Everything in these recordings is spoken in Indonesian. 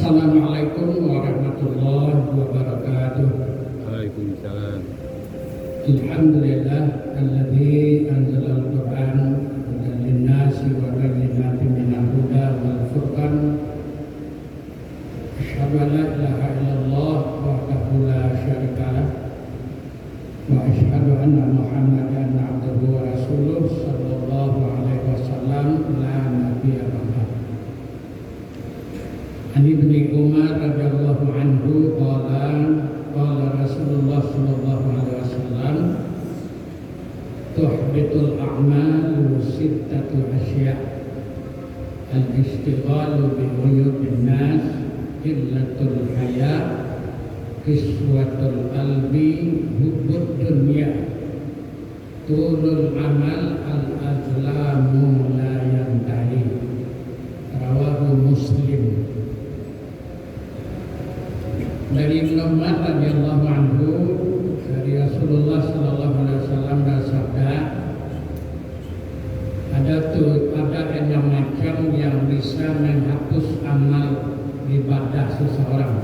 Assalamualaikum warahmatullahi wabarakatuh. Waalaikumsalam. Alhamdulillah alladzi anzala al-Qur'an hudan lin-nasi wa bayyinatin minal huda wal furqan. Asyhadu an la ilaha illallah wahdahu la syarika lah wa asyhadu anna Muhammadan abduhu wa rasuluh sallallahu alaihi wasallam la nabiyya ba'dahu. Ani bin Umar radhiyallahu anhu qala Rasulullah sallallahu alaihi wasallam tuhbitul a'malu sittatu asya' al-ishtighalu bi uyubin nas illatul haya kiswatul qalbi hubbud dunya tulul amal al-azlamu la yantahi rawahu Muslim. Dari Ibnu Umar radhiyallahu anhu dari Rasulullah sallallahu alaihi wasallam bersabda, ada enam macam yang bisa menghapus amal ibadah seseorang.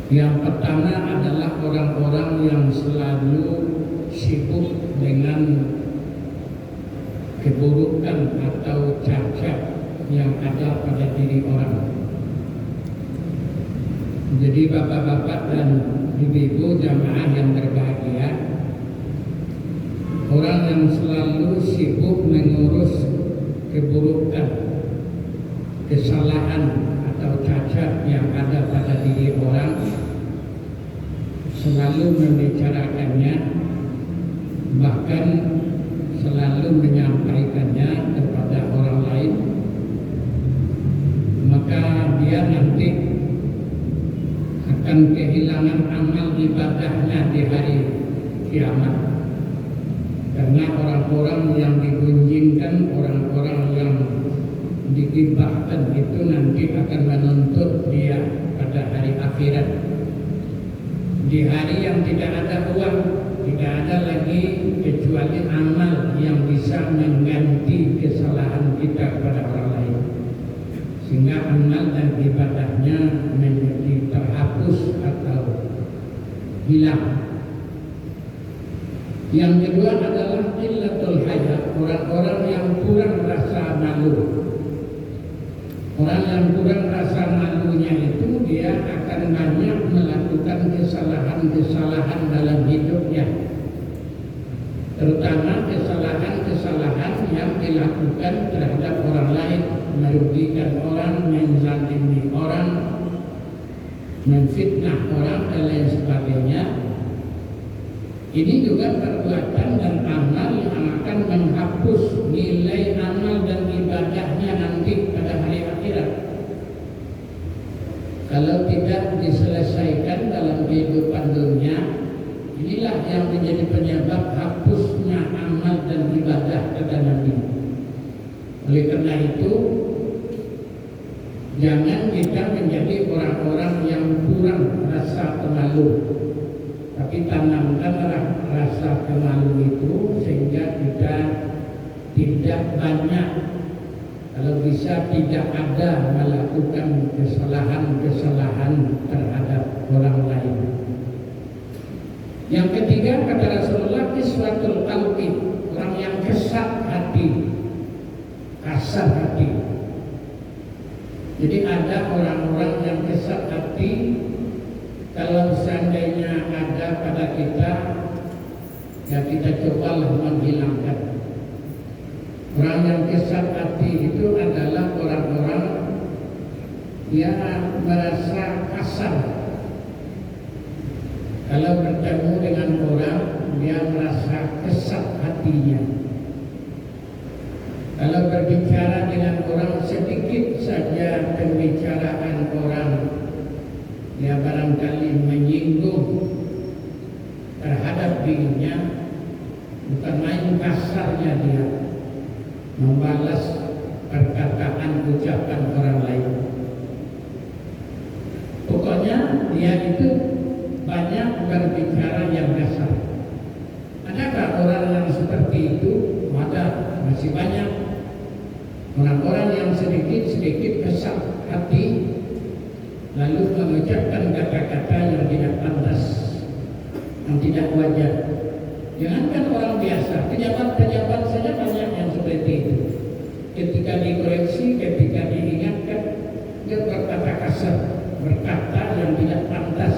Yang pertama adalah orang-orang yang selalu sibuk dengan keburukan atau cacat yang ada pada diri orang. Jadi bapak-bapak dan ibu-ibu jamaah yang berbahagia, orang yang selalu sibuk mengurus keburukan, kesalahan atau cacat yang ada pada diri orang, selalu membicarakannya, bahkan selalu menyampaikannya kepada orang lain, maka dia nanti akan kehilangan amal ibadahnya di hari kiamat. Karena orang-orang yang digunjingkan, orang-orang yang digibahkan itu nanti akan menuntut dia pada hari akhirat. Di hari yang tidak ada uang, tidak ada lagi kecuali amal yang bisa mengganti kesalahan kita kepada orang lain, sehingga amal dan ibadahnya menjadi terhapus atau hilang. Yang kedua adalah illatul haya, orang-orang yang kurang rasa malu. Orang yang kurang rasa malunya itu dia akan banyak melakukan kesalahan-kesalahan dalam hidupnya, terutama kesalahan-kesalahan yang dilakukan terhadap orang lain, merugikan orang, menzalimi orang, memfitnah orang dan lain sebagainya. Ini juga perbuatan dan amal yang akan menghapus nilai amal dan ibadahnya nanti pada hari akhirat. Kalau tidak diselesaikan dalam kehidupan dunia, inilah yang menjadi penyebab hapusnya amal dan ibadah kata Nabi. Oleh karena itu, jangan kita menjadi orang-orang yang kurang rasa pemalu, tapi tanamkanlah rasa pemalu itu sehingga kita tidak banyak, kalau bisa tidak ada melakukan kesalahan-kesalahan terhadap orang lain. Yang ketiga kata Rasulullah, kiswatul qalbi, orang yang kesat hati, kasar hati. Jadi ada orang-orang yang kesat hati, kalau seandainya ada pada kita, ya kita cobalah menghilangkan. Orang yang kesat hati itu adalah orang-orang yang merasa kasar. Kalau bertemu dengan orang, dia merasa kesat hatinya. Kalau berbicara dengan orang, sedikit saja pembicaraan orang, dia barangkali menyinggung terhadap dirinya, bukan main kasarnya dia membalas perkataan ucapan orang lain. Pokoknya dia itu banyak berbicara yang kasar. Adakah orang yang seperti itu? Ada, masih banyak. Orang-orang yang sedikit-sedikit kesal hati lalu mengucapkan kata-kata yang tidak pantas, yang tidak wajar. Jangankan orang biasa, pejabat-pejabat saja banyak yang seperti itu. Ketika dikoreksi, ketika diingatkan, dia berkata kasar, berkata yang tidak pantas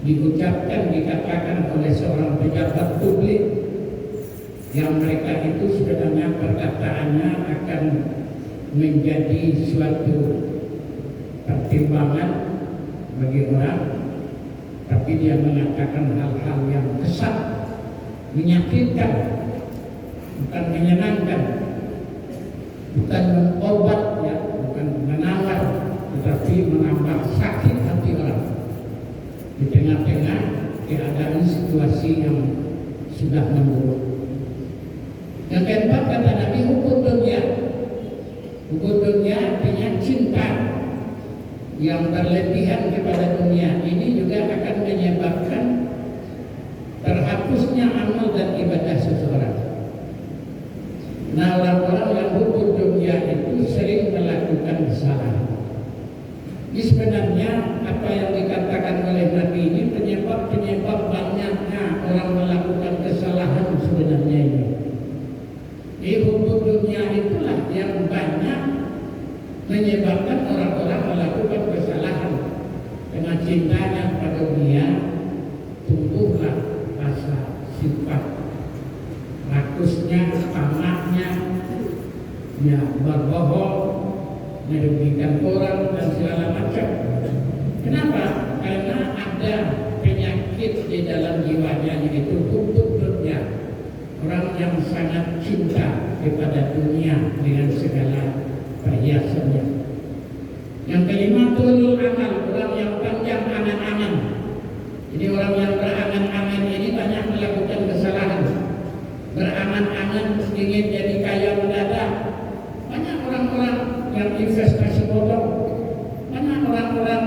diucapkan, dikatakan oleh seorang pejabat publik, yang mereka itu sebenarnya perkataannya akan menjadi suatu pertimbangan bagi orang, tapi dia mengatakan hal-hal yang kesat, menyakitkan, bukan menyenangkan, bukan mengobat, ya, bukan menawar, tetapi menambah sakit hati orang di tengah-tengah keadaan situasi yang sudah memburuk. Yang keempat, kata Nabi, hukum dunia. Hukum dunia artinya cinta yang berlebihan kepada dunia ini juga akan menyebabkan terhapusnya amal dan ibadah seseorang. Nah, orang-orang yang hukum dunia itu sering melakukan kesalahan. Ini sebenarnya apa yang dikatakan oleh Nabi ini penyebab banyaknya orang melakukan kesalahan sebenarnya ini. Di hukum dunia itulah yang banyak menyebabkan orang-orang melakukan kesalahan. Dengan cintanya pada dunia tumbuhlah rasa sifat rakusnya, tamaknya, ya, berbohong, merugikan orang dan segala macam. Kenapa? Karena ada penyakit di dalam jiwanya, yaitu hukum dunia. Orang yang sangat cinta kepada dunia dengan segala perhiasannya. Yang kelima, tulul amal, orang yang panjang angan-angan. Jadi orang yang berangan-angan ini banyak melakukan kesalahan. Berangan-angan ingin jadi kaya mendadak. Banyak orang-orang yang investasi bodong. Banyak orang-orang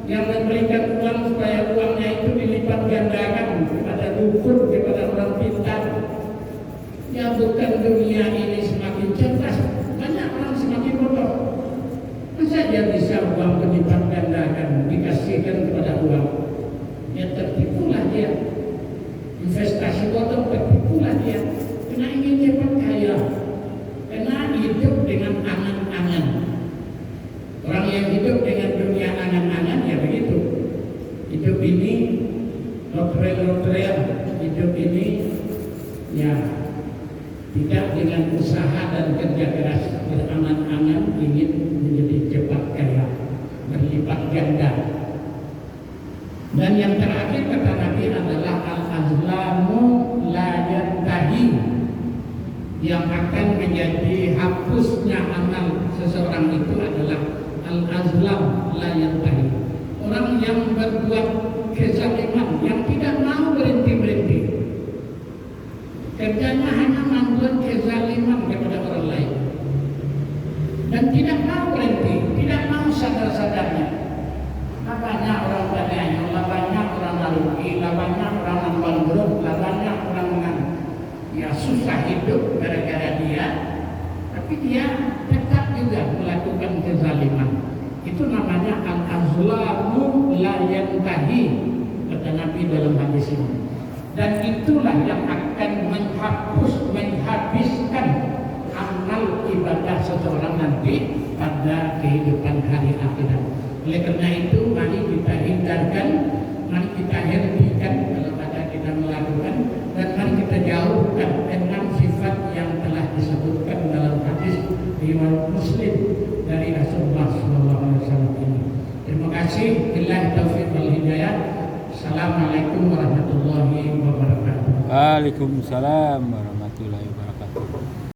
yang memberikan uang supaya uangnya itu dilipat gandakan kepada dukun, kepada orang pintar. Ya, bukan dunia ini semakin cerdas, banyak orang semakin bodoh. Masa dia bisa uang dilipat gandakan dikasihkan kepada uang? Ya, tertipulah dia. Investasi bodong, tertipulah dia. Karena ingin cepat kaya, karena hidup dengan angan-angan. Orang yang hidup dengan dunia angan-angan, ya begitu. Hidup ini lotre-lotrean, hidup ini ya tidak dengan usaha dan kerja keras, berangan-angan ingin menjadi cepat kaya, berlipat ganda. Dan yang terakhir kata Nabi adalah al-azlamu la yantahi, yang akan menjadi hapusnya amal seseorang itu adalah al-azlam la yantahi, orang yang berbuat kezaliman, yang tidak mau berhenti-berhenti. Kerjanya hanya membuat kezaliman kepada orang lain dan tidak mau berhenti, tidak mau sadar-sadarnya. Banyak orang bertanya, banyak orang merugi, banyak orang bangkrut, banyak orang ya susah hidup gara-gara dia, tapi dia tetap juga melakukan kezaliman. Itu namanya al-azlamu la yantahi, kata Nabi dalam hadis ini. Dan itulah yang akan menghabiskan amal ibadah seseorang nanti pada kehidupan hari akhirat. Oleh karena itu, mari kita hindarkan, mari kita hentikan kalau ada kita melakukan, dan mari kita jauhkan dengan sifat yang telah disebutkan dalam hadis riwayat Muslim dari Rasulullah SAW ini. Terima kasih. Billahi taufiq wal hidayah. Assalamualaikum warahmatullahi wabarakatuh. Waalaikumsalam warahmatullahi wabarakatuh.